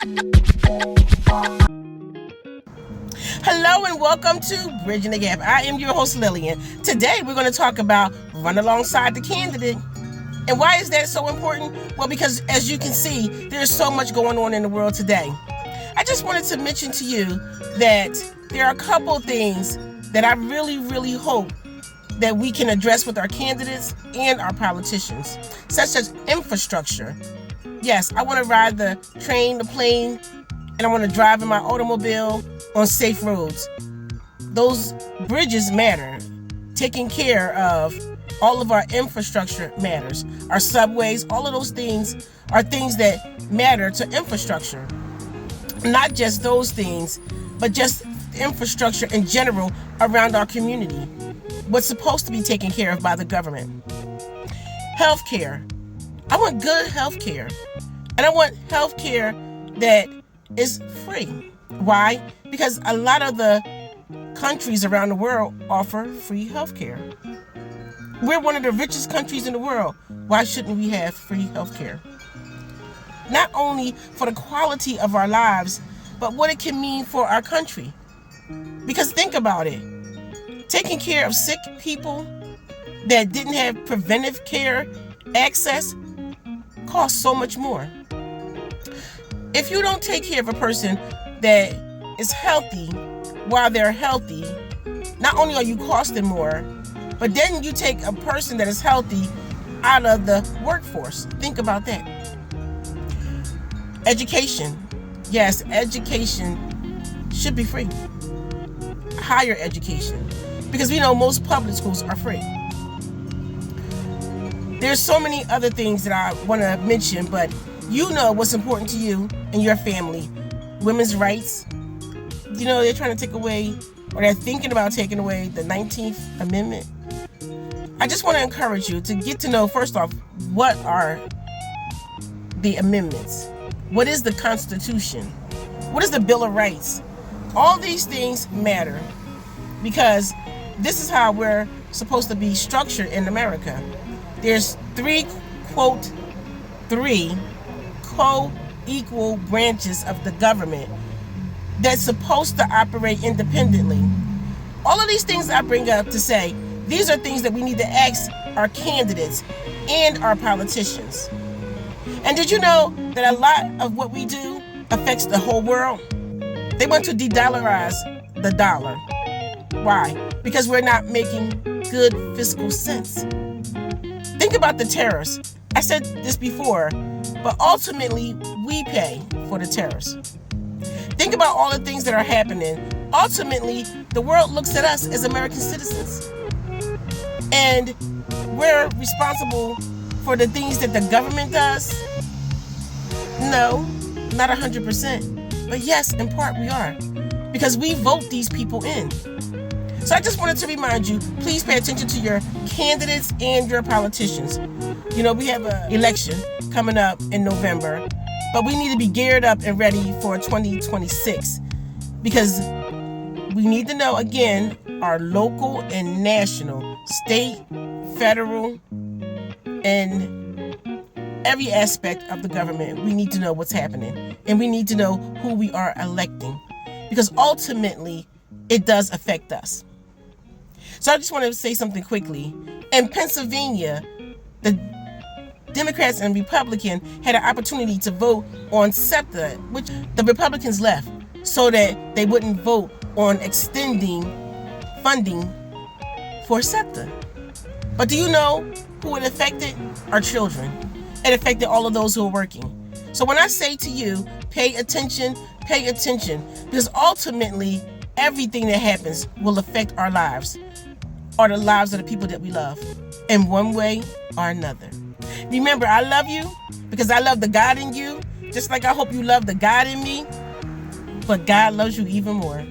Hello and welcome to Bridging the Gap. I am your host, Lillian. Today we're going to talk about run alongside the candidate. And why is that so important? Well, because as you can see, there's so much going on in the world today. I just wanted to mention to you that there are a couple things that I really hope that we can address with our candidates and our politicians, such as infrastructure. Yes, I want to ride the train, the plane, and I want to drive in my automobile on safe roads. Those bridges matter. Taking care of all of our infrastructure matters. Our subways, all of those things are things that matter to infrastructure. Not just those things, but just infrastructure in general around our community. What's supposed to be taken care of by the government. Healthcare. I want good healthcare. And I want healthcare that is free. Why? Because a lot of the countries around the world offer free healthcare. We're one of the richest countries in the world. Why shouldn't we have free healthcare? Not only for the quality of our lives, but what it can mean for our country. Because think about it. Taking care of sick people that didn't have preventive care access costs so much more. If you don't take care of a person that is healthy while they're healthy, not only are you costing more, but then you take a person that is healthy out of the workforce. Think about that. Education. Yes, education should be free. Higher education. Because we know most public schools are free. There's so many other things that I want to mention, but you know what's important to you and your family. Women's rights. You know, they're trying to take away, or they're thinking about taking away the 19th Amendment. I just want to encourage you to get to know, first off, what are the amendments? What is the Constitution? What is the Bill of Rights? All these things matter because this is how we're supposed to be structured in America. There's three co-equal branches of the government that's supposed to operate independently. All of these things I bring up to say, these are things that we need to ask our candidates and our politicians. And did you know that a lot of what we do affects the whole world? They want to de-dollarize the dollar. Why? Because we're not making good fiscal sense. Think about the tariffs. I said this before, but ultimately we pay for the tariffs. Think about all the things that are happening. Ultimately, the world looks at us as American citizens. And we're responsible for the things that the government does? No, not 100%. But yes, in part we are. Because we vote these people in. So I just wanted to remind you, please pay attention to your candidates and your politicians. You know, we have an election coming up in November, but we need to be geared up and ready for 2026 because we need to know, again, our local and national, state, federal, and every aspect of the government. We need to know what's happening, and we need to know who we are electing because ultimately it does affect us. So I just want to say something quickly. In Pennsylvania, the Democrats and Republicans had an opportunity to vote on SEPTA, which the Republicans left so that they wouldn't vote on extending funding for SEPTA. But do you know who it affected? Our children. It affected all of those who are working. So when I say to you, pay attention, because ultimately everything that happens will affect our lives or the lives of the people that we love in one way or another. Remember, I love you because I love the God in you, just like I hope you love the God in me, but God loves you even more.